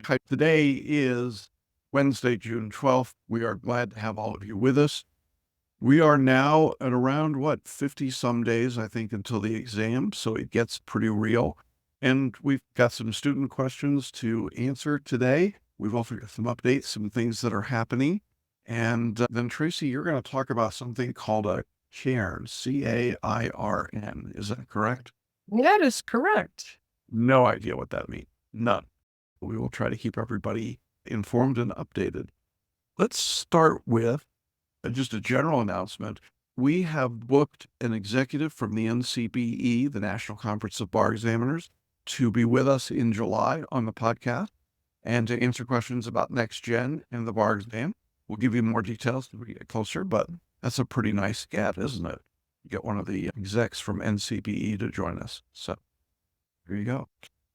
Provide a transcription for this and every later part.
Hi, today is Wednesday, June 12th. We are glad to have all of you with us. We are now at around, 50 some days, I think, until the exam, so it gets pretty real. And we've got some student questions to answer today. We've also got some updates, some things that are happening. And then, Tracy, you're going to talk about something called a cairn, CAIRN. Is that correct? That is correct. No idea what that means. None. We will try to keep everybody informed and updated. Let's start with just a general announcement. We have booked an executive from the NCBE, the National Conference of Bar Examiners, to be with us in July on the podcast and to answer questions about next gen and the bar exam. We'll give you more details as we get closer, but that's a pretty nice get, isn't it? You get one of the execs from NCBE to join us. So there you go.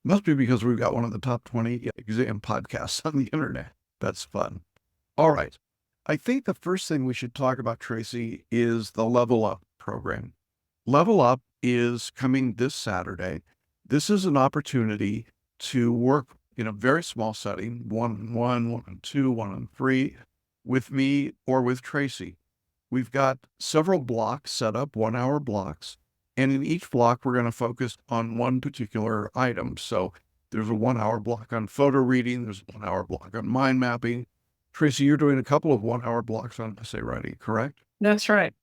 Must be because we've got one of the top 20 exam podcasts on the internet. That's fun. All right. I think the first thing we should talk about, Tracy, is the Level Up program. Level Up is coming this Saturday. This is an opportunity to work in a very small setting, 1-on-1, 1-on-2, 1-on-3, with me or with Tracy. We've got several blocks set up, 1-hour blocks. And in each block, we're going to focus on one particular item. So there's a 1-hour block on photo reading. There's a 1-hour block on mind mapping. Tracy, you're doing a couple of 1-hour blocks on essay writing, correct? That's right.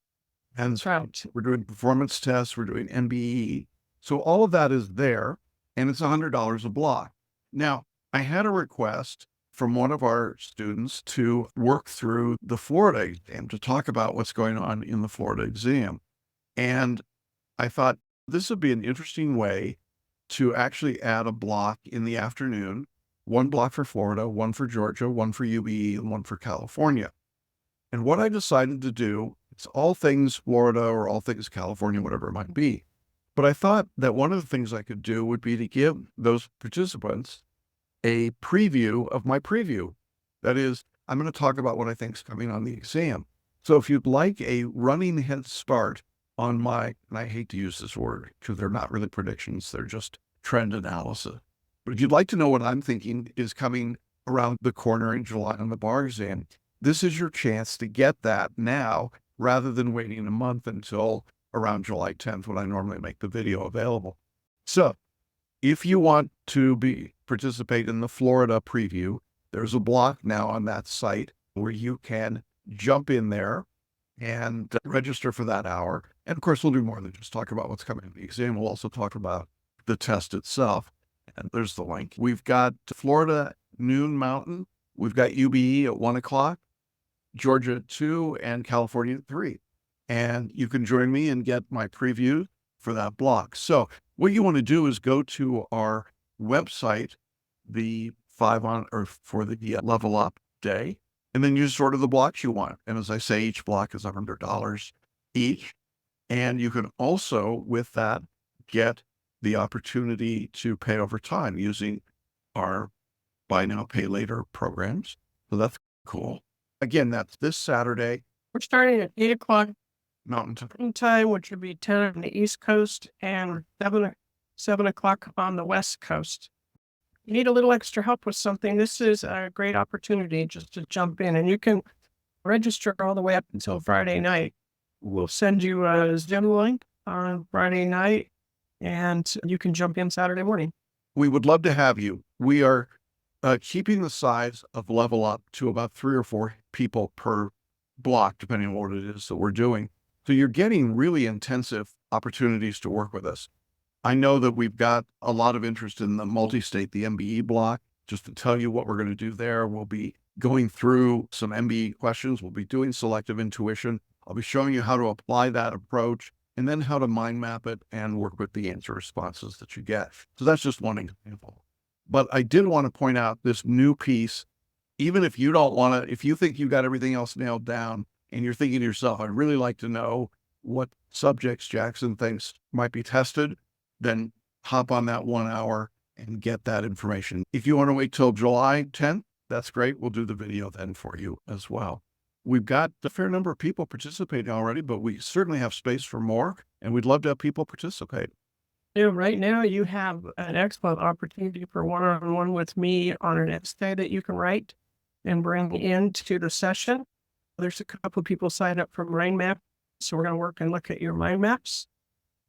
And That's right. we're doing performance tests. We're doing MBE. So all of that is there, and it's $100 a block. Now, I had a request from one of our students to work through the Florida exam, to talk about what's going on in the Florida exam. And I thought this would be an interesting way to actually add a block in the afternoon, one block for Florida, one for Georgia, one for UBE, and one for California. And what I decided to do, it's all things Florida or all things California, whatever it might be. But I thought that one of the things I could do would be to give those participants a preview of my preview. That is, I'm going to talk about what I think is coming on the exam. So if you'd like a running head start on my, and I hate to use this word because they're not really predictions, they're just trend analysis. But if you'd like to know what I'm thinking is coming around the corner in July on the bar exam, this is your chance to get that now rather than waiting a month until around July 10th when I normally make the video available. So if you want to participate in the Florida preview, there's a block now on that site where you can jump in there and register for that hour. And of course, we'll do more than just talk about what's coming in the exam. We'll also talk about the test itself. And there's the link. We've got Florida noon Mountain. We've got UBE at 1 o'clock, Georgia at 2, and California at 3. And you can join me and get my preview for that block. So what you want to do is go to our website, the for the Level Up day, and then use sort of the blocks you want. And as I say, each block is $100 each. And you can also, with that, get the opportunity to pay over time using our buy now, pay later programs. So that's cool. Again, that's this Saturday. We're starting at 8 o'clock Mountain time, which would be 10 on the East Coast and 7 o'clock on the West Coast. You need a little extra help with something, this is a great opportunity just to jump in, and you can register all the way up until Friday night. We'll send you a Zoom link on Friday night, and you can jump in Saturday morning. We would love to have you. We are keeping the size of Level Up to about 3 or 4 people per block, depending on what it is that we're doing. So you're getting really intensive opportunities to work with us. I know that we've got a lot of interest in the multi-state, the MBE block. Just to tell you what we're going to do there, we'll be going through some MBE questions. We'll be doing selective intuition. I'll be showing you how to apply that approach and then how to mind map it and work with the answer responses that you get. So that's just one example. But I did want to point out this new piece, even if you don't want to, if you think you've got everything else nailed down and you're thinking to yourself, I'd really like to know what subjects Jackson thinks might be tested, then hop on that 1 hour and get that information. If you want to wait till July 10th, that's great. We'll do the video then for you as well. We've got a fair number of people participating already, but we certainly have space for more, and we'd love to have people participate. Yeah, right now you have an excellent opportunity for one-on-one with me on an essay that you can write and bring into the session. There's a couple of people signed up for mind map, so we're going to work and look at your mind maps.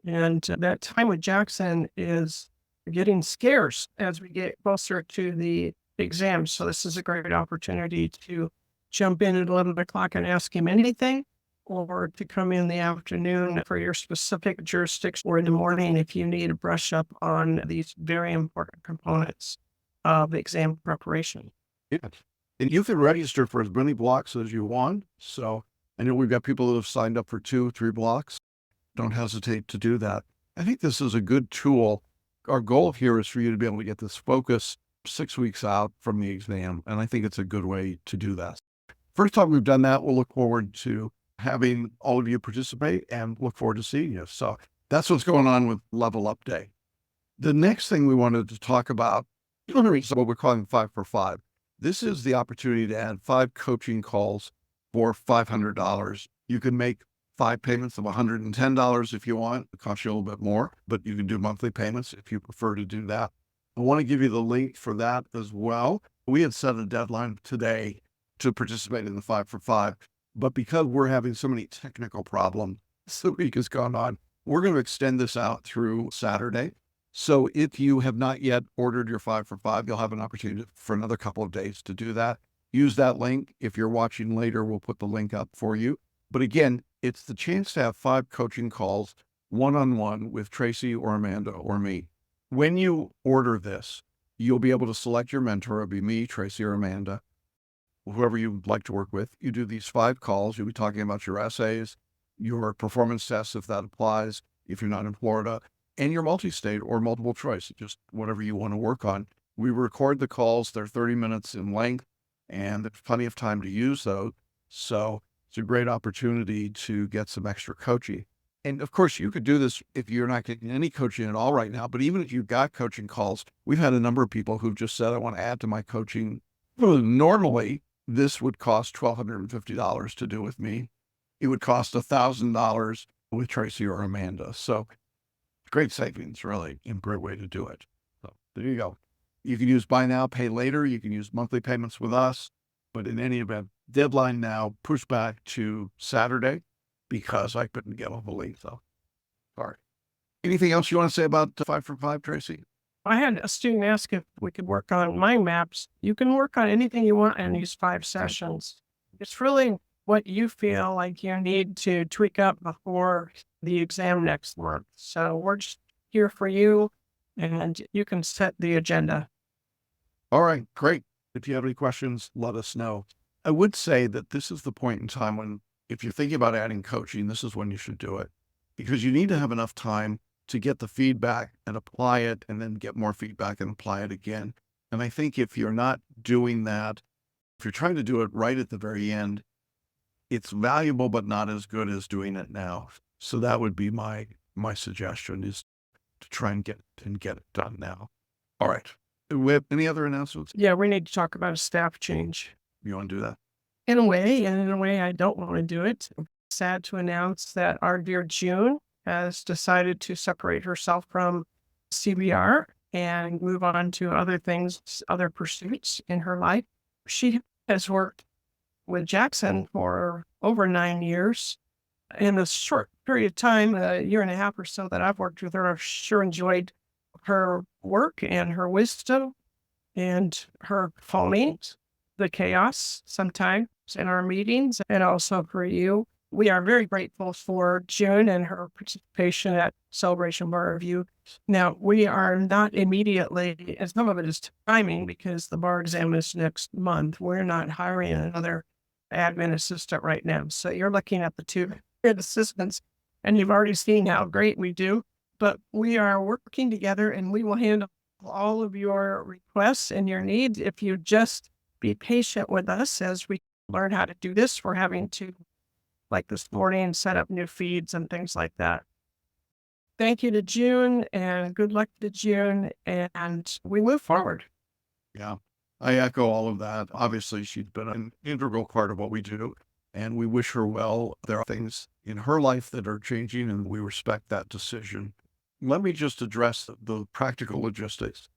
And that time with Jackson is getting scarce as we get closer to the exam. So this is a great opportunity to jump in at 11 o'clock and ask him anything, or to come in the afternoon for your specific jurisdiction, or in the morning if you need to brush up on these very important components of exam preparation. Yeah. And you can register for as many blocks as you want. So I know we've got people that have signed up for 2, 3 blocks. Don't hesitate to do that. I think this is a good tool. Our goal here is for you to be able to get this focus 6 weeks out from the exam. And I think it's a good way to do that. First time we've done that, we'll look forward to having all of you participate and look forward to seeing you. So that's what's going on with Level Up Day. The next thing we wanted to talk about is what we're calling 5 for 5. This is the opportunity to add 5 coaching calls for $500. You can make 5 payments of $110 if you want. It costs you a little bit more, but you can do monthly payments if you prefer to do that. I want to give you the link for that as well. We had set a deadline today to participate in the 5 for 5, but because we're having so many technical problems, the week has gone on, we're going to extend this out through Saturday. So if you have not yet ordered your 5 for 5, you'll have an opportunity for another couple of days to do that. Use that link. If you're watching later, we'll put the link up for you. But again, it's the chance to have 5 coaching calls one-on-one with Tracey or Amanda or me. When you order this, you'll be able to select your mentor. It'll be me, Tracey, or Amanda, whoever you'd like to work with. You do these 5 calls. You'll be talking about your essays, your performance tests, if that applies, if you're not in Florida, and your multi-state or multiple choice, just whatever you want to work on. We record the calls. They're 30 minutes in length, and there's plenty of time to use those. So it's a great opportunity to get some extra coaching. And of course, you could do this if you're not getting any coaching at all right now. But even if you've got coaching calls, we've had a number of people who've just said, I want to add to my coaching. Well, normally, this would cost $1,250 to do with me. It would cost $1,000 with Tracey or Amanda. So great savings, really, and great way to do it. So there you go. You can use buy now, pay later. You can use monthly payments with us. But in any event, deadline now pushed back to Saturday because I couldn't get on the link. So sorry. Anything else you want to say about 5 for 5, Tracey? I had a student ask if we could work on mind maps. You can work on anything you want in these 5 sessions. It's really what you feel like you need to tweak up before the exam next month. So we're just here for you, and you can set the agenda. All right, great. If you have any questions, let us know. I would say that this is the point in time when, if you're thinking about adding coaching, this is when you should do it, because you need to have enough time to get the feedback and apply it, and then get more feedback and apply it again. And I think if you're not doing that, if you're trying to do it right at the very end, it's valuable, but not as good as doing it now. So that would be my suggestion, is to try and get it done now. All right. Do we have any other announcements? Yeah, we need to talk about a staff change. You want to do that? In a way, and in a way, I don't want to do it. I'm sad to announce that our dear June has decided to separate herself from CBR and move on to other things, other pursuits in her life. She has worked with Jackson for over 9 years. In a short period of time, a year and a half or so that I've worked with her, I've sure enjoyed her work and her wisdom and her phonings, the chaos sometimes in our meetings, and also for you. We are very grateful for June and her participation at Celebration Bar Review. Now, we are not immediately, and some of it is timing because the bar exam is next month. We're not hiring another admin assistant right now. So you're looking at the 2 assistants, and you've already seen how great we do. But we are working together, and we will handle all of your requests and your needs if you just be patient with us as we learn how to do this. We're having to, like this morning, set up new feeds and things like that. Thank you to June, and good luck to June, and we move forward. Yeah, I echo all of that. Obviously, she's been an integral part of what we do, and we wish her well. There are things in her life that are changing, and we respect that decision. let me just address the practical logistics.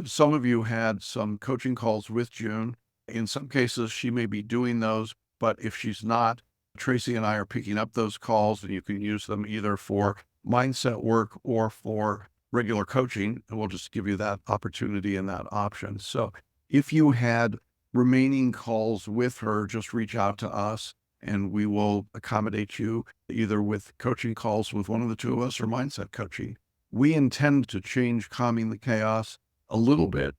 Some of you had some coaching calls with June. In some cases, she may be doing those, but if she's not, Tracy and I are picking up those calls, and you can use them either for mindset work or for regular coaching. And we'll just give you that opportunity and that option. So if you had remaining calls with her, just reach out to us and we will accommodate you either with coaching calls with one of the two of us or mindset coaching. We intend to change Calming the Chaos a little bit.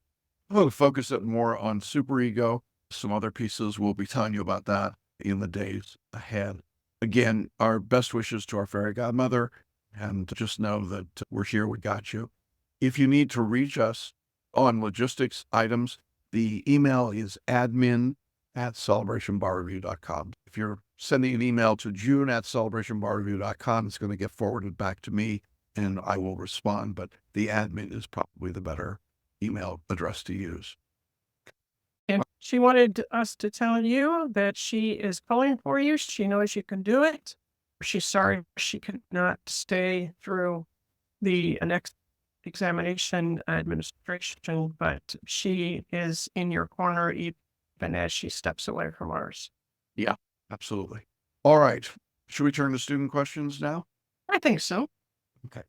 We'll focus it more on superego. Some other pieces, we'll be telling you about that in the days ahead. Again, our best wishes to our fairy godmother, and just know that we're here, we got you. If you need to reach us on logistics items, the email is admin@celebrationbarreview.com. If you're sending an email to june@celebrationbarreview.com, it's going to get forwarded back to me and I will respond, but the admin is probably the better email address to use. And she wanted us to tell you that she is calling for you. She knows you can do it. She's sorry she could not stay through the next examination administration, but she is in your corner even as she steps away from ours. Yeah, absolutely. All right. Should we turn to student questions now? I think so. Okay.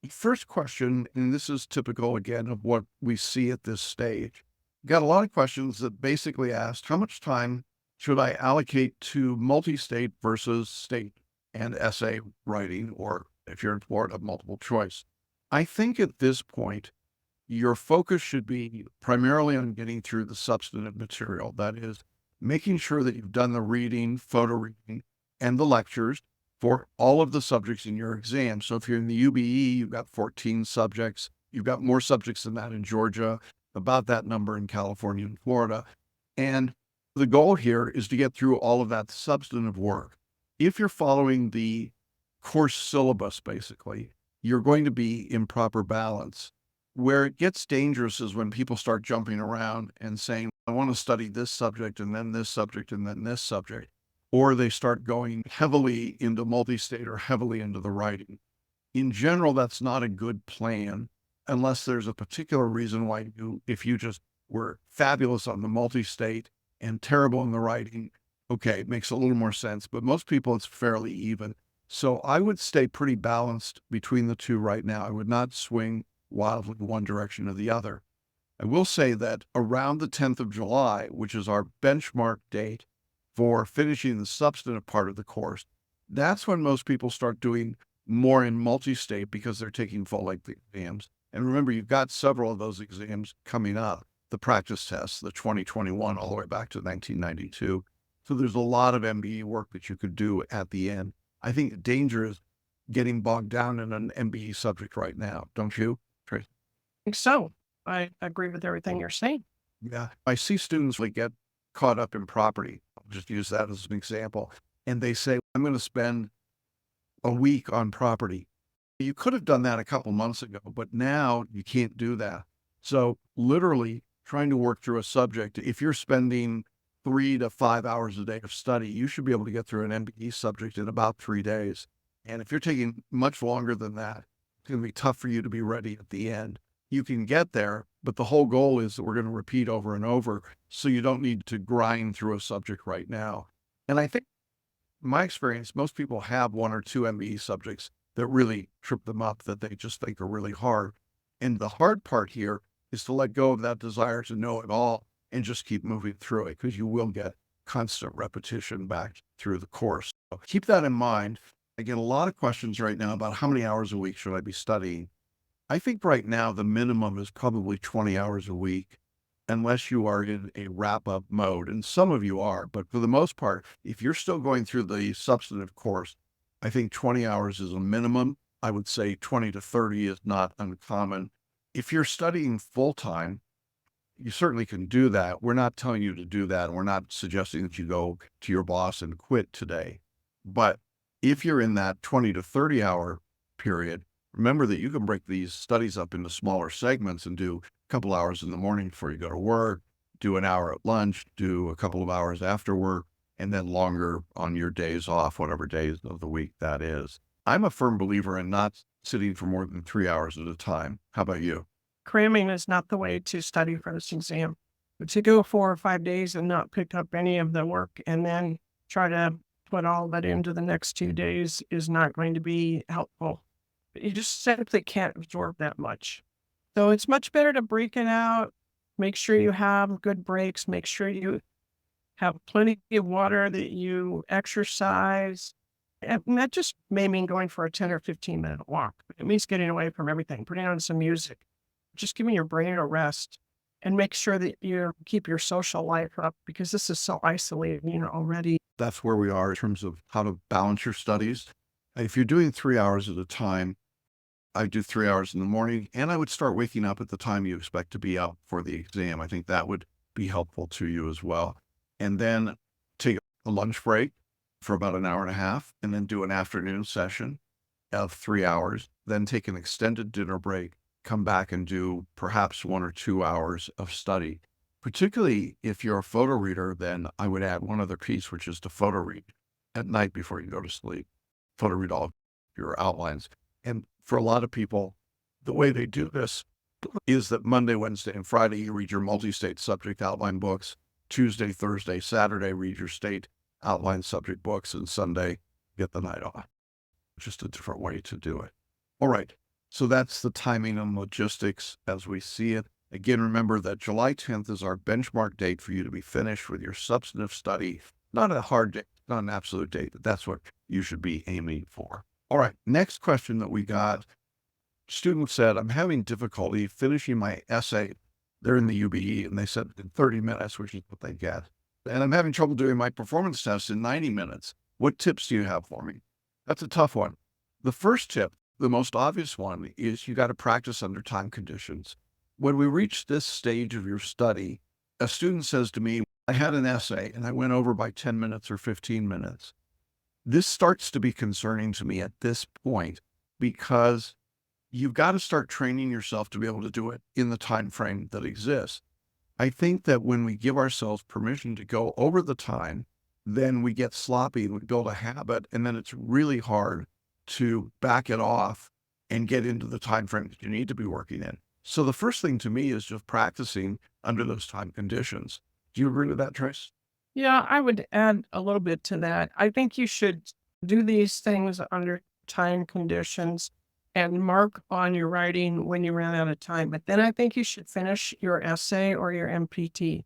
First question, and this is typical again of what we see at this stage. Got a lot of questions that basically asked, how much time should I allocate to multi-state versus state and essay writing, or if you're in Florida, multiple choice? I think at this point, your focus should be primarily on getting through the substantive material. That is, making sure that you've done the reading, photo reading, and the lectures for all of the subjects in your exam. So if you're in the UBE, you've got 14 subjects. You've got more subjects than that in Georgia, about that number in California and Florida. And the goal here is to get through all of that substantive work. If you're following the course syllabus, basically, you're going to be in proper balance. Where it gets dangerous is when people start jumping around and saying, I want to study this subject and then this subject and then this subject. Or they start going heavily into multi-state or heavily into the writing. In general, that's not a good plan unless there's a particular reason why if you just were fabulous on the multi-state and terrible in the writing, okay, it makes a little more sense. But most people, it's fairly even. So I would stay pretty balanced between the two right now. I would not swing wildly one direction or the other. I will say that around the 10th of July, which is our benchmark date for finishing the substantive part of the course, that's when most people start doing more in multi-state because they're taking full-length exams. And remember, you've got several of those exams coming up, the practice tests, the 2021 all the way back to 1992. So there's a lot of MBE work that you could do at the end. I think the danger is getting bogged down in an MBE subject right now, don't you, Tracy? I think so. I agree with everything you're saying. Yeah. I see students like get caught up in property. I'll just use that as an example. And they say, I'm going to spend a week on property. You could have done that a couple months ago, but now you can't do that. So literally trying to work through a subject, if you're spending 3 to 5 hours a day of study, you should be able to get through an MBE subject in about 3 days. And if you're taking much longer than that, it's going to be tough for you to be ready at the end. You can get there, but the whole goal is that we're going to repeat over and over, so you don't need to grind through a subject right now. And I think, in my experience, most people have 1 or 2 MBE subjects that really trip them up, that they just think are really hard. And the hard part here is to let go of that desire to know it all and just keep moving through it, because you will get constant repetition back through the course. So keep that in mind. I get a lot of questions right now about how many hours a week should I be studying. I think right now the minimum is probably 20 hours a week, unless you are in a wrap-up mode. And some of you are, but for the most part, if you're still going through the substantive course, I think 20 hours is a minimum. I would say 20 to 30 is not uncommon. If you're studying full-time, you certainly can do that. We're not telling you to do that. We're not suggesting that you go to your boss and quit today. But if you're in that 20 to 30 hour period, remember that you can break these studies up into smaller segments and do a couple hours in the morning before you go to work, do an hour at lunch, do a couple of hours after work, and then longer on your days off, whatever days of the week that is. I'm a firm believer in not sitting for more than 3 hours at a time. How about you? Cramming is not the way to study for this exam. But to go 4 or 5 days and not pick up any of the work and then try to put all of that into the next 2 days is not going to be helpful. You just simply can't absorb that much. So it's much better to break it out. Make sure you have good breaks. Make sure you have plenty of water, that you exercise. And that just may mean going for a 10 or 15-minute walk. It means getting away from everything, putting on some music, just giving your brain a rest, and make sure that you keep your social life up because this is so isolating already. That's where we are in terms of how to balance your studies. If you're doing 3 hours at a time, I do 3 hours in the morning, and I would start waking up at the time you expect to be up for the exam. I think that would be helpful to you as well. And then take a lunch break for about an hour and a half, and then do an afternoon session of 3 hours, then take an extended dinner break, come back and do perhaps 1 or 2 hours of study. Particularly if you're a photo reader, then I would add one other piece, which is to photo read at night before you go to sleep. Photo read all of your outlines. And for a lot of people, the way they do this is that Monday, Wednesday, and Friday, you read your multi-state subject outline books. Tuesday, Thursday, Saturday, read your state outline subject books, and Sunday, get the night off. Just a different way to do it. All right. So that's the timing and logistics as we see it. Again, remember that July 10th is our benchmark date for you to be finished with your substantive study. Not a hard date, not an absolute date, but that's what you should be aiming for. All right. Next question that we got. Student said, I'm having difficulty finishing my essay. They're in the UBE, and they said in 30 minutes, which is what they get. And I'm having trouble doing my performance test in 90 minutes. What tips do you have for me? That's a tough one. The first tip, the most obvious one, is you got to practice under time conditions. When we reach this stage of your study, a student says to me, I had an essay and I went over by 10 minutes or 15 minutes. This starts to be concerning to me at this point because you've got to start training yourself to be able to do it in the time frame that exists. I think that when we give ourselves permission to go over the time, then we get sloppy and we build a habit, and then it's really hard to back it off and get into the time frame that you need to be working in. So the first thing to me is just practicing under those time conditions. Do you agree with that, Trace? Yeah, I would add a little bit to that. I think you should do these things under time conditions and mark on your writing when you run out of time. But then I think you should finish your essay or your MPT.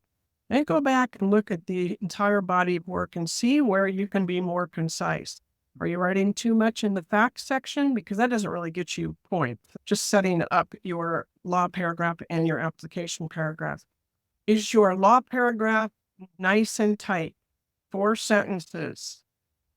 And go back and look at the entire body of work and see where you can be more concise. Are you writing too much in the facts section? Because that doesn't really get you points. Just setting up your law paragraph and your application paragraph. Is your law paragraph nice and tight? 4 sentences.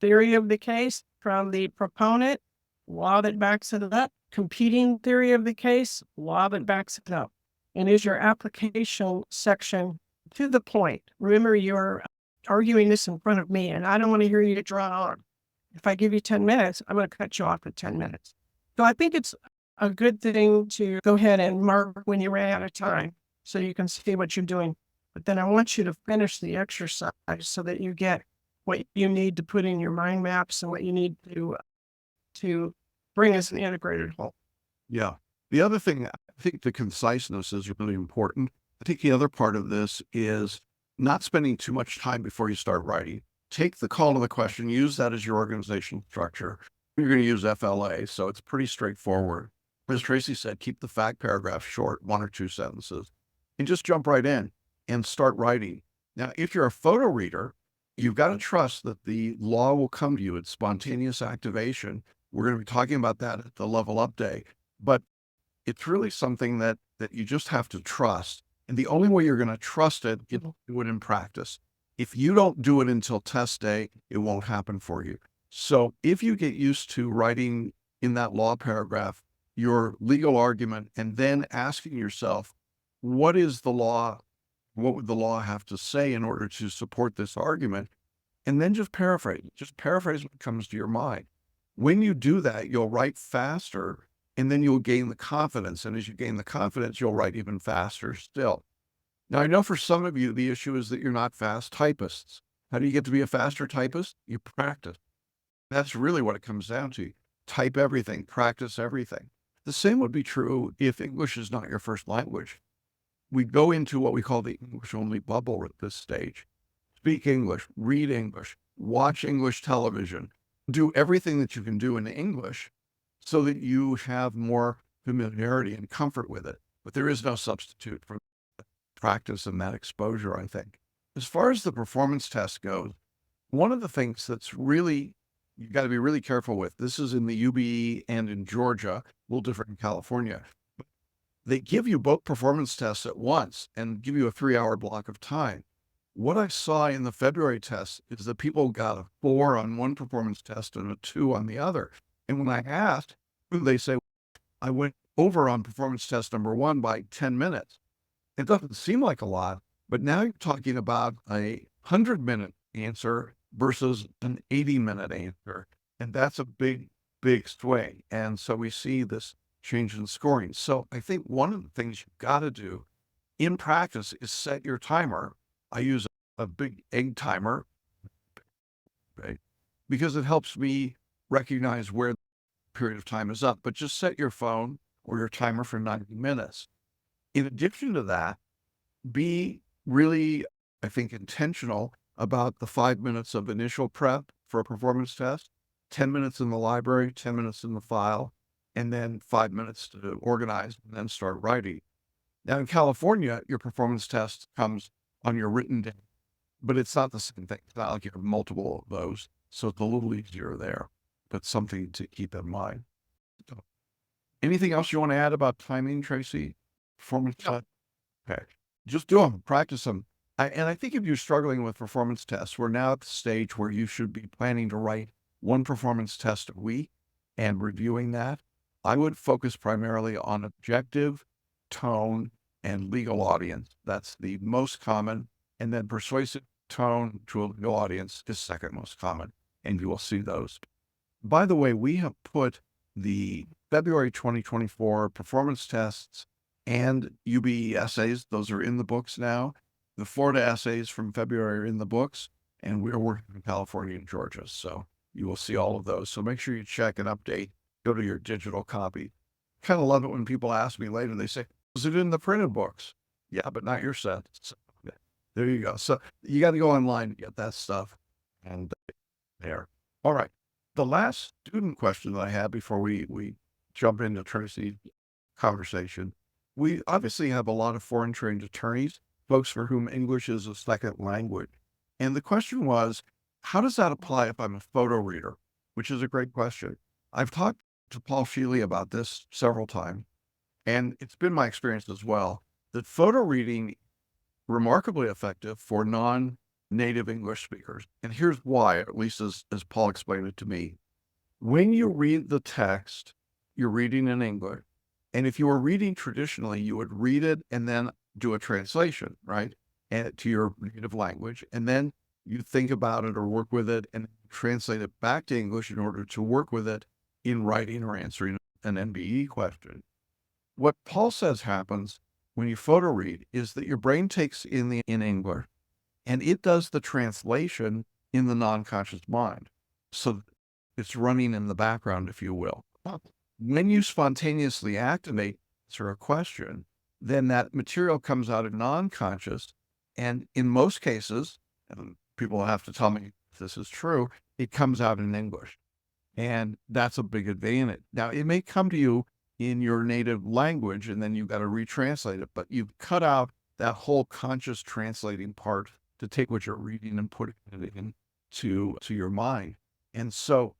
Theory of the case from the proponent, law that backs it up. Competing theory of the case, law that backs it up. And is your application section to the point? Remember, you're arguing this in front of me, and I don't want to hear you draw on. If I give you 10 minutes, I'm going to cut you off at 10 minutes. So I think it's a good thing to go ahead and mark when you ran out of time so you can see what you're doing. But then I want you to finish the exercise so that you get what you need to put in your mind maps and what you need to bring as an integrated whole. Yeah. The other thing, I think the conciseness is really important. I think the other part of this is not spending too much time before you start writing. Take the call to the question, use that as your organizational structure. You're going to use FLA, so it's pretty straightforward. As Tracy said, keep the fact paragraph short, 1 or 2 sentences, and just jump right in and start writing. Now, if you're a photo reader, you've got to trust that the law will come to you. It's spontaneous activation. We're going to be talking about that at the Level Up Day, but it's really something that you just have to trust. And the only way you're going to trust it is to do it in practice. If you don't do it until test day, it won't happen for you. So if you get used to writing in that law paragraph your legal argument and then asking yourself, what is the law? What would the law have to say in order to support this argument? And then just paraphrase what comes to your mind. When you do that, you'll write faster, and then you'll gain the confidence. And as you gain the confidence, you'll write even faster still. Now, I know for some of you, the issue is that you're not fast typists. How do you get to be a faster typist? You practice. That's really what it comes down to. type everything, practice everything. The same would be true if English is not your first language. We go into what we call the English only bubble at this stage. Speak English, read English, watch English television, do everything that you can do in English so that you have more familiarity and comfort with it. But there is no substitute for practice and that exposure, I think. As far as the performance test goes, one of the things that's really, you got to be really careful with, this is in the UBE and in Georgia, a little different in California. They give you both performance tests at once and give you a 3-hour block of time. What I saw in the February test is that people got a 4 on one performance test and a 2 on the other. And when I asked, they say, I went over on performance test number 1 by 10 minutes. It doesn't seem like a lot, but now you're talking about a 100-minute answer versus an 80-minute answer. And that's a big, big swing. And so we see this change in scoring. So I think one of the things you've got to do in practice is set your timer. I use a big egg timer, right? Because it helps me recognize where the period of time is up, but just set your phone or your timer for 90 minutes. In addition to that, be really, I think, intentional about the 5 minutes of initial prep for a performance test, 10 minutes in the library, 10 minutes in the file, and then 5 minutes to organize and then start writing. Now in California, your performance test comes on your written day, but it's not the same thing. It's not like you have multiple of those. So it's a little easier there, but something to keep in mind. So, anything else you want to add about timing, Tracy? Performance test? Okay. Just do them, practice them. And I think if you're struggling with performance tests, we're now at the stage where you should be planning to write one performance test a week and reviewing that. I would focus primarily on objective, tone, and legal audience. That's the most common. And then persuasive tone to a legal audience is second most common. And you will see those. By the way, we have put the February 2024 performance tests and UBE essays, those are in the books now. The Florida essays from February are in the books, and we're working in California and Georgia. So you will see all of those. So make sure you check and update. Go to your digital copy. Kind of love it when people ask me later, they say, was it in the printed books? Yeah, but not your set. So, there you go. So you got to go online to get that stuff. And there. All right. The last student question that I had before we jump into Tracy's conversation, we obviously have a lot of foreign trained attorneys, folks for whom English is a second language. And the question was, how does that apply if I'm a photo reader? Which is a great question. I've talked to Paul Sheely about this several times, and it's been my experience as well, that photo reading remarkably effective for non-native English speakers. And here's why, at least as Paul explained it to me. When you read the text, you're reading in English. And if you were reading traditionally, you would read it and then do a translation, right? And to your native language. And then you think about it or work with it and translate it back to English in order to work with it in writing or answering an NBE question. What Paul says happens when you photo read is that your brain takes in English and it does the translation in the non-conscious mind. So it's running in the background, if you will. When you spontaneously activate answer a question, then that material comes out of non-conscious. And in most cases, and people have to tell me if this is true, it comes out in English. And that's a big advantage. Now, it may come to you in your native language, and then you've got to retranslate it, but you've cut out that whole conscious translating part to take what you're reading and put it into your mind. And so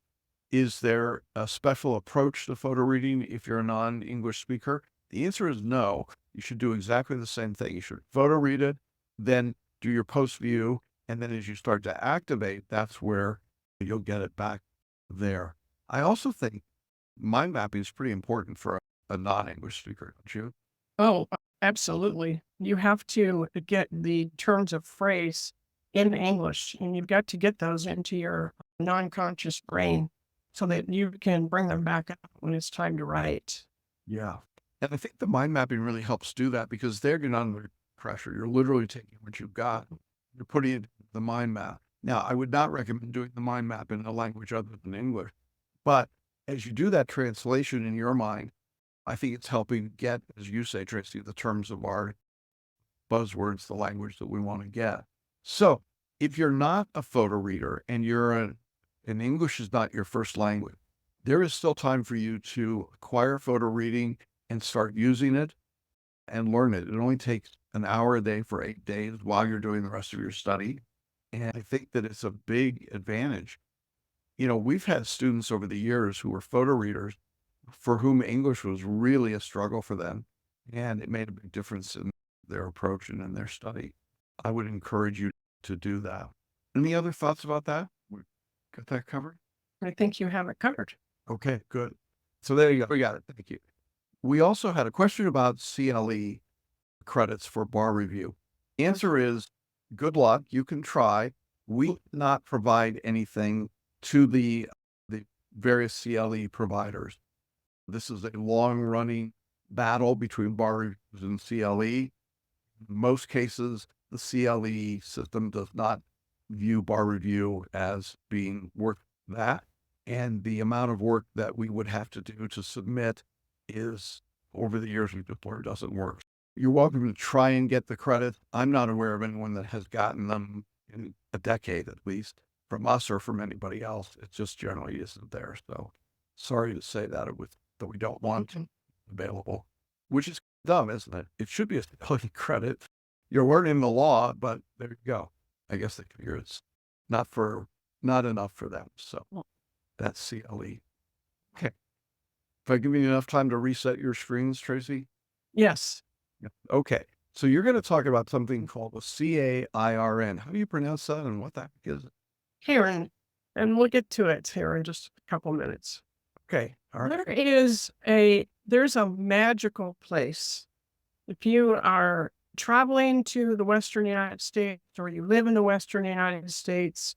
is there a special approach to photo reading if you're a non-English speaker? The answer is no. You should do exactly the same thing. You should photo read it, then do your post view, and then as you start to activate, that's where you'll get it back there. I also think mind mapping is pretty important for a non-English speaker, don't you? Oh, absolutely. You have to get the turns of phrase in English, and you've got to get those into your non-conscious brain so that you can bring them back up when it's time to write. Yeah. And I think the mind mapping really helps do that because there you're not under pressure. You're literally taking what you've got, you're putting it in the mind map. Now, I would not recommend doing the mind map in a language other than English, but as you do that translation in your mind, I think it's helping get, as you say, Tracy, the terms of our buzzwords, the language that we want to get. So if you're not a photo reader and and English is not your first language, there is still time for you to acquire photo reading and start using it and learn it. It only takes an hour a day for 8 days while you're doing the rest of your study. And I think that it's a big advantage. We've had students over the years who were photo readers for whom English was really a struggle for them. And it made a big difference in their approach and in their study. I would encourage you to do that. Any other thoughts about that? We got that covered? I think you have it covered. Okay, good. So there you go. We got it. Thank you. We also had a question about CLE credits for bar review. Answer is good luck. You can try. We do not provide anything to the various CLE providers. This is a long running battle between bar reviews and CLE. In most cases, the CLE system does not view bar review as being worth that. And the amount of work that we would have to do to submit is, over the years, we've learned doesn't work. You're welcome to try and get the credit. I'm not aware of anyone that has gotten them in a decade, at least, from us or from anybody else. It just generally isn't there. So sorry to say that we don't want it available, which is dumb, isn't it? It should be a study credit. You're learning the law, but there you go. I guess they figure it's not enough for them. So that's CLE. Okay. If I give you enough time to reset your screens, Tracy? Yes. Okay. So you're going to talk about something called a CAIRN. How do you pronounce that and what that is? Here, and we'll get to it here in just a couple minutes. Okay. All right. There's a magical place. If you are traveling to the Western United States or you live in the Western United States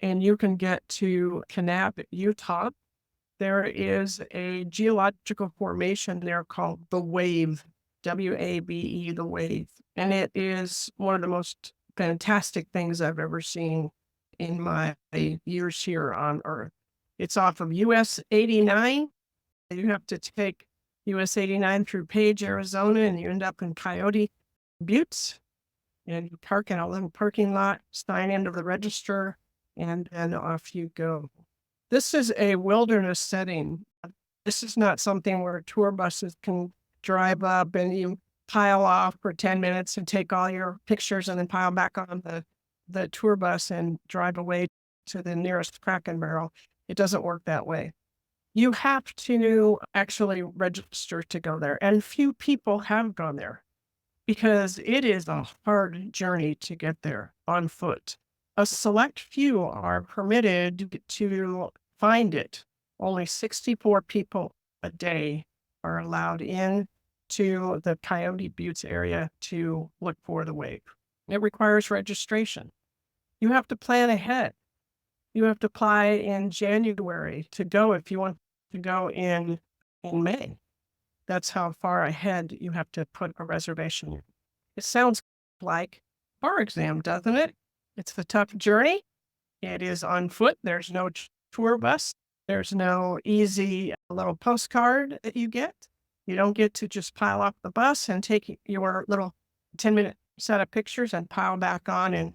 and you can get to Kanab, Utah, there is a geological formation there called the Wave, WAVE, the Wave. And it is one of the most fantastic things I've ever seen in my years here on Earth. It's off of US 89. You have to take US 89 through Page, Arizona, and you end up in Coyote Buttes. And you park in a little parking lot, sign into the register, and then off you go. This is a wilderness setting. This is not something where tour buses can drive up and you pile off for 10 minutes and take all your pictures and then pile back on the tour bus and drive away to the nearest crack and barrel. It doesn't work that way. You have to actually register to go there. And few people have gone there because it is a hard journey to get there on foot. A select few are permitted to find it. Only 64 people a day are allowed in to the Coyote Buttes area to look for the wave. It requires registration. You have to plan ahead. You have to apply in January to go if you want to go in May. That's how far ahead you have to put a reservation. It sounds like bar exam, doesn't it? It's a tough journey. It is on foot. There's no tour bus. There's no easy little postcard that you get. You don't get to just pile off the bus and take your little 10-minute set of pictures and pile back on in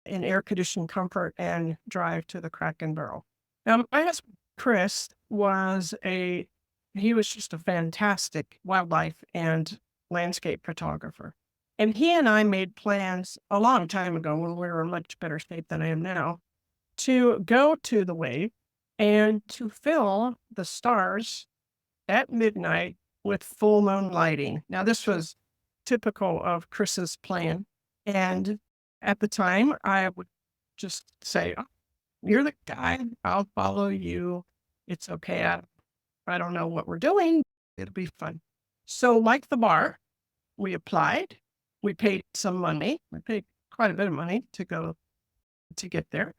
air-conditioned comfort and drive to the crack and barrel. Now, my husband, Chris, he was just a fantastic wildlife and landscape photographer. And he and I made plans a long time ago when we were in much better shape than I am now to go to the wave and to fill the stars at midnight with full moon lighting. Now, this was typical of Chris's plan. And at the time, I would just say, "Oh, you're the guy. I'll follow you. It's okay. I don't know what we're doing. It'll be fun." So like the bar, we applied. We paid some money. We paid quite a bit of money to get there.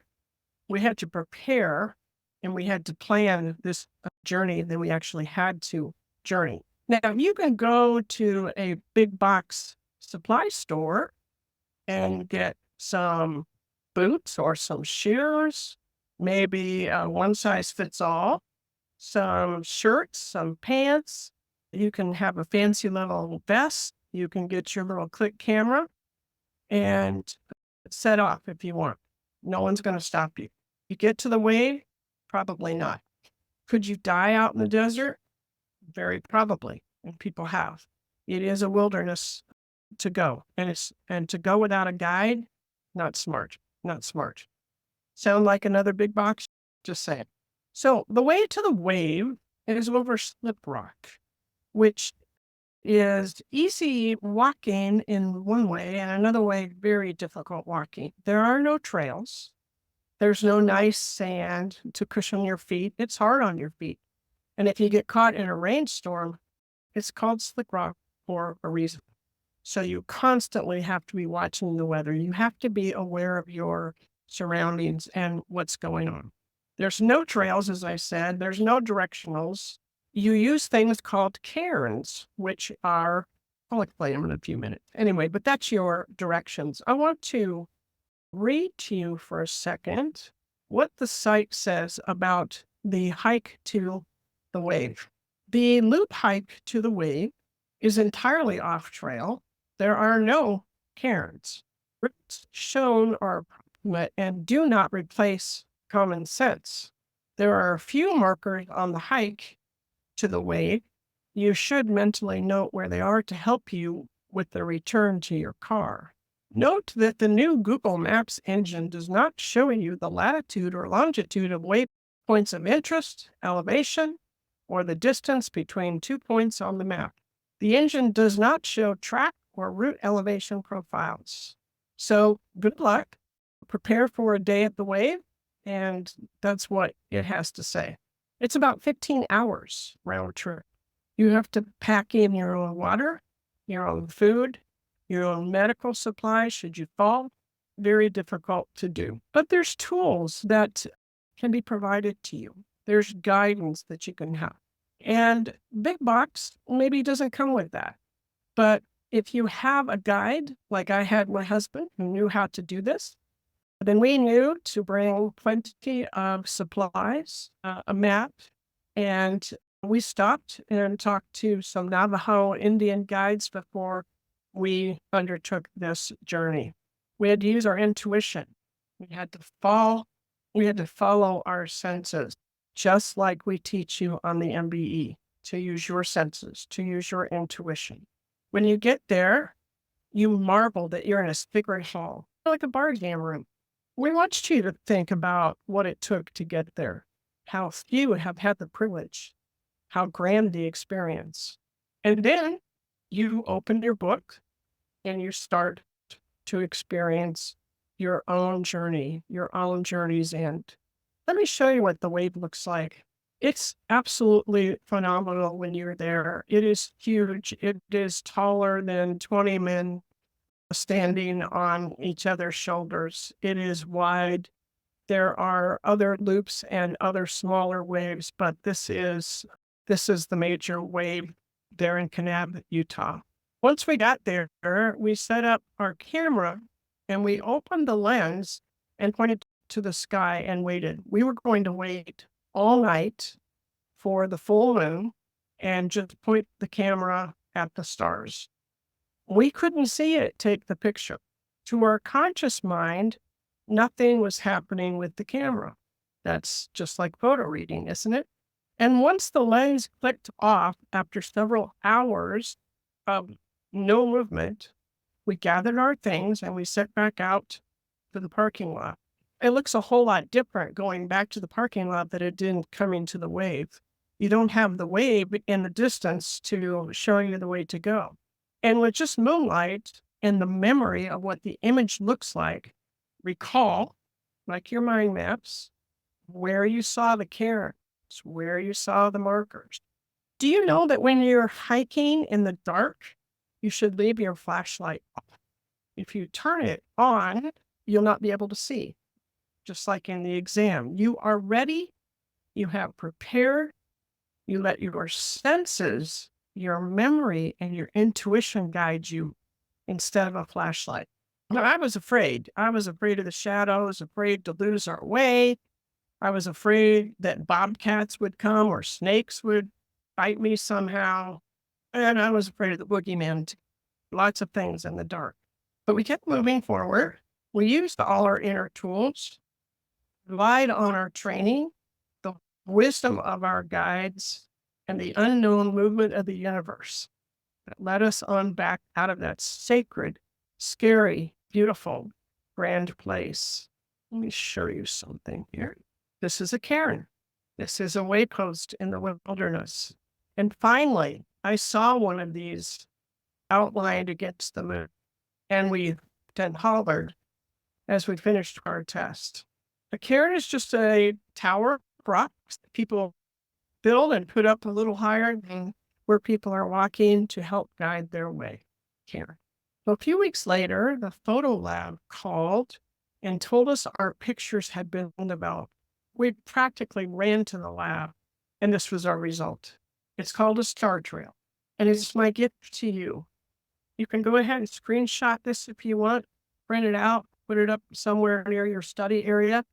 We had to prepare and we had to plan this journey. Then we actually had to journey. Now you can go to a big box supply store and get some boots or some shoes, maybe one size fits all. some shirts, some pants. You can have a fancy little vest. You can get your little click camera and set off if you want. No one's going to stop you. You get to the wave? Probably not. Could you die out in the desert? Very probably, and people have. It is a wilderness to go, and to go without a guide, not smart, not smart. Sound like another big box? Just saying. So the way to the wave is over slip rock, which is easy walking in one way and another way, very difficult walking. There are no trails. There's no nice sand to cushion your feet. It's hard on your feet. And if you get caught in a rainstorm, it's called slick rock for a reason. So you constantly have to be watching the weather. You have to be aware of your surroundings and what's going on. There's no trails, as I said. There's no directionals. You use things called cairns, which are, I'll explain them in a few minutes. Anyway, but that's your directions. I want to read to you for a second what the site says about the hike to the wave. The loop hike to the wave is entirely off trail. There are no cairns. Routes shown are approximate and do not replace common sense. There are a few markers on the hike to the wave. You should mentally note where they are to help you with the return to your car. Note that the new Google Maps engine does not show you the latitude or longitude of waypoints of interest, elevation, or the distance between 2 points on the map. The engine does not show track or route elevation profiles. So good luck. Prepare for a day at the wave, and that's what it has to say. It's about 15 hours round trip. You have to pack in your own water, your own food, your own medical supplies should you fall. Very difficult to do. But there's tools that can be provided to you. There's guidance that you can have. And big box maybe doesn't come with that. But if you have a guide, like I had my husband who knew how to do this, then we knew to bring plenty of supplies, a map, and we stopped and talked to some Navajo Indian guides before we undertook this journey. We had to use our intuition. We had to follow our senses, just like we teach you on the MBE, to use your senses, to use your intuition. When you get there, you marvel that you're in a figure hall, like a bar exam room. We want you to think about what it took to get there, how few have had the privilege, how grand the experience. And then you open your book and you start to experience your own journey, your own journey's end. Let me show you what the wave looks like. It's absolutely phenomenal when you're there. It is huge. It is taller than 20 men standing on each other's shoulders. It is wide. There are other loops and other smaller waves, but this is the major wave there in Kanab, Utah. Once we got there, we set up our camera and we opened the lens and pointed to the sky and waited. We were going to wait all night for the full moon and just point the camera at the stars. We couldn't see it take the picture. To our conscious mind, nothing was happening with the camera. That's just like photo reading, isn't it? And once the lens clicked off after several hours of no movement, we gathered our things and we set back out to the parking lot. It looks a whole lot different going back to the parking lot than it did coming to the wave. You don't have the wave in the distance to show you the way to go. And with just moonlight and the memory of what the image looks like, recall, like your mind maps, where you saw the cairns, where you saw the markers. Do you know that when you're hiking in the dark, you should leave your flashlight off? If you turn it on, you'll not be able to see. Just like in the exam, you are ready, you have prepared, you let your senses, your memory, and your intuition guide you instead of a flashlight. Now, I was afraid. I was afraid of the shadows, afraid to lose our way. I was afraid that bobcats would come or snakes would bite me somehow. And I was afraid of the boogeyman, lots of things in the dark. But we kept moving forward. We used all our inner tools, relied on our training, the wisdom of our guides, and the unknown movement of the universe that led us on back out of that sacred, scary, beautiful, grand place. Let me show you something here. This is a cairn. This is a waypost in the wilderness. And finally, I saw one of these outlined against the moon, and we then hollered as we finished our test. A cairn is just a tower of rocks that people build and put up a little higher than where people are walking to help guide their way. Cairn. So a few weeks later, the photo lab called and told us our pictures had been developed. We practically ran to the lab, and this was our result. It's called a star trail, and it's my gift to you. You can go ahead and screenshot this if you want, print it out, put it up somewhere near your study area.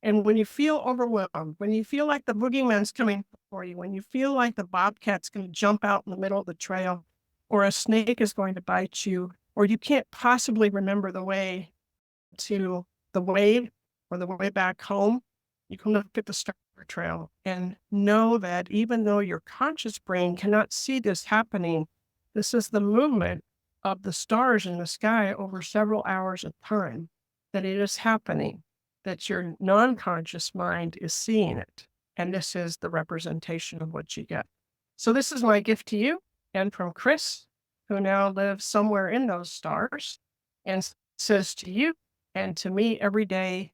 And when you feel overwhelmed, when you feel like the boogeyman's coming for you, when you feel like the bobcat's going to jump out in the middle of the trail, or a snake is going to bite you, or you can't possibly remember the way to the wave or the way back home, you can look at the star trail and know that even though your conscious brain cannot see this happening, this is the movement of the stars in the sky over several hours of time, that it is happening, that your non-conscious mind is seeing it. And this is the representation of what you get. So this is my gift to you and from Chris, who now lives somewhere in those stars, and says to you and to me every day,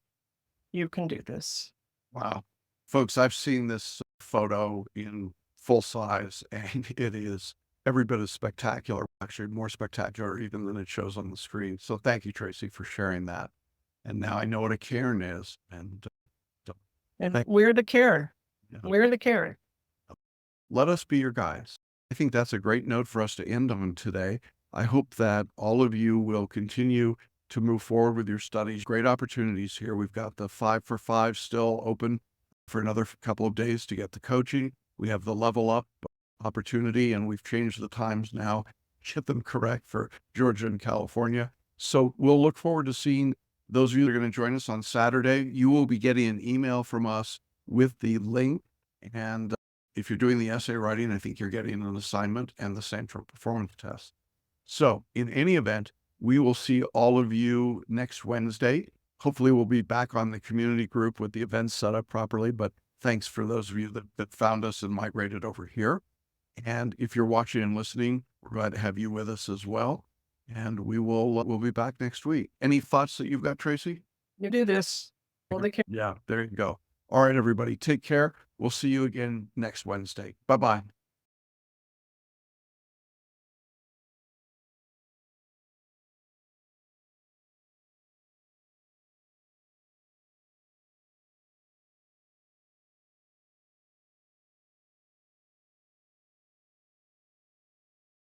you can do this. Wow. Folks, I've seen this photo in full size, and it is every bit as spectacular, actually more spectacular even than it shows on the screen. So thank you, Tracey, for sharing that. And now I know what a cairn is. And And we're the cairn. yeah, We're the cairn. let us be your guides. I think that's a great note for us to end on today. I hope that all of you will continue to move forward with your studies. Great opportunities here. We've got the 5 for 5 still open for another couple of days to get the coaching. We have the level up opportunity, and we've changed the times now, get them correct for Georgia and California. So we'll look forward to seeing those of you that are going to join us on Saturday. You will be getting an email from us with the link. And if you're doing the essay writing, I think you're getting an assignment and the central performance test. So in any event, we will see all of you next Wednesday. Hopefully we'll be back on the community group with the events set up properly, but thanks for those of you that found us and migrated over here. And if you're watching and listening, we're glad to have you with us as well. And we'll be back next week. Any thoughts that you've got, Tracey? You do this. Yeah, there you go. All right, everybody, take care. We'll see you again next Wednesday. Bye-bye.